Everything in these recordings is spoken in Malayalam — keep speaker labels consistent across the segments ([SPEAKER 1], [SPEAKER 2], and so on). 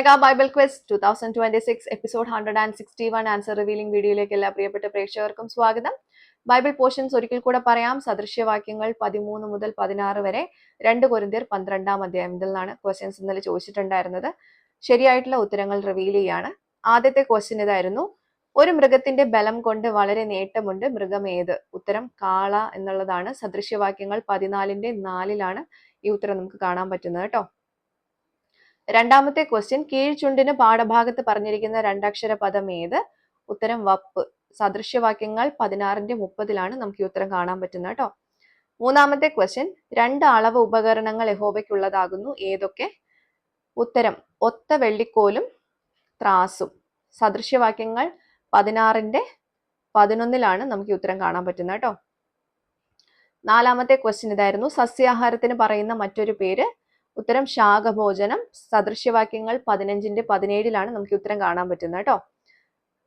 [SPEAKER 1] Mega Bible quiz 2026 episode 161 answer revealing വീഡിയോയിലേക്ക് എല്ലാ പ്രിയപ്പെട്ട പ്രേക്ഷകർക്കും സ്വാഗതം. ബൈബിൾ പോർഷൻസ് ഒരിക്കൽ കൂടെ പറയാം. സദൃശ്യവാക്യങ്ങൾ 13 മുതൽ 16 വരെ, 2 കൊരിന്ത്യർ 12 അധ്യായം. ഇതിൽ നിന്നാണ് ക്വസ്റ്റ്യൻസ് ഇന്നലെ ചോദിച്ചിട്ടുണ്ടായിരുന്നത്. ശരിയായിട്ടുള്ള ഉത്തരങ്ങൾ റിവീൽ ചെയ്യാണ്. ആദ്യത്തെ ക്വസ്റ്റ്യൻ ഇതായിരുന്നു: ഒരു മൃഗത്തിന്റെ ബലം കൊണ്ട് വളരെ നേട്ടമുണ്ട്, മൃഗം ഏത്? ഉത്തരം കാള എന്നുള്ളതാണ്. സദൃശ്യവാക്യങ്ങൾ 14:4 ഈ ഉത്തരം നമുക്ക് കാണാൻ പറ്റുന്നത് കേട്ടോ. രണ്ടാമത്തെ ക്വസ്റ്റ്യൻ: കീഴ്ചുണ്ടിന് പാഠഭാഗത്ത് പറഞ്ഞിരിക്കുന്ന രണ്ടക്ഷര പദം ഏത്? ഉത്തരം വപ്പ്. സദൃശ്യവാക്യങ്ങൾ 16:30 നമുക്ക് ഈ ഉത്തരം കാണാൻ പറ്റുന്നത് കേട്ടോ. മൂന്നാമത്തെ ക്വസ്റ്റ്യൻ: 2 അളവ് ഉപകരണങ്ങൾ യഹോവയ്ക്കുള്ളതാകുന്നു, ഏതൊക്കെ? ഉത്തരം ഒത്ത വെള്ളിക്കോലും ത്രാസും. സദൃശ്യവാക്യങ്ങൾ 16:11 നമുക്ക് ഈ ഉത്തരം കാണാൻ പറ്റുന്നത് കേട്ടോ. നാലാമത്തെ ക്വസ്റ്റ്യൻ ഇതായിരുന്നു: സസ്യാഹാരത്തിന് പറയുന്ന മറ്റൊരു പേര്? ഉത്തരം ശാഖഭോജനം. സദൃശ്യവാക്യങ്ങൾ 15:17 നമുക്ക് ഉത്തരം കാണാൻ പറ്റുന്നത് കേട്ടോ.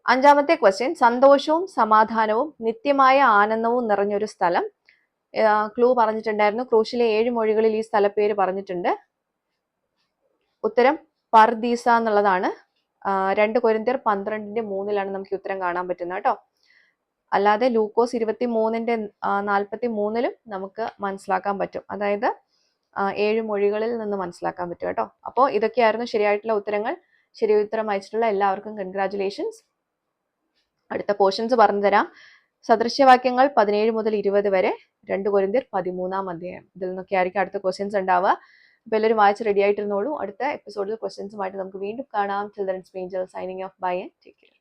[SPEAKER 1] അഞ്ചാമത്തെ ക്വസ്റ്റ്യൻ: സന്തോഷവും സമാധാനവും നിത്യമായ ആനന്ദവും നിറഞ്ഞൊരു സ്ഥലം. ക്ലൂ പറഞ്ഞിട്ടുണ്ടായിരുന്നു. ക്രൂശിലെ 7 മൊഴികളിൽ ഈ സ്ഥലപ്പേര് പറഞ്ഞിട്ടുണ്ട്. ഉത്തരം പർദീസ എന്നുള്ളതാണ്. 2 കൊരിന്ത്യർ 12:3 നമുക്ക് ഉത്തരം കാണാൻ പറ്റുന്നത് കേട്ടോ. അല്ലാതെ ലൂക്കോസ് 23:43 നമുക്ക് മനസ്സിലാക്കാൻ പറ്റും. അതായത് 7 മൊഴികളിൽ നിന്ന് മനസ്സിലാക്കാൻ പറ്റും കേട്ടോ. അപ്പോൾ ഇതൊക്കെയായിരുന്നു ശരിയായിട്ടുള്ള ഉത്തരങ്ങൾ. ശരി ഉത്തരം അയച്ചിട്ടുള്ള എല്ലാവർക്കും കൺഗ്രാറ്റുലേഷൻസ്. അടുത്ത പോർഷൻസ് പറഞ്ഞു തരാം. സദൃശ്യവാക്യങ്ങൾ 17 മുതൽ 20 വരെ, 2 കൊരിന്ത്യർ 13 അധ്യായം. ഇതിൽ നിന്നൊക്കെ ആയിരിക്കും അടുത്ത ക്വസ്റ്റ്യൻസ് ഉണ്ടാവുക. അപ്പോൾ എല്ലാവരും വായിച്ച് റെഡി ആയിട്ടിരുന്നോളൂ. അടുത്ത എപ്പിസോഡിൽ ക്വസ്റ്റ്യൻസുമായിട്ട് നമുക്ക് വീണ്ടും കാണാം. Till then, it's Angel signing off. Bye and take care.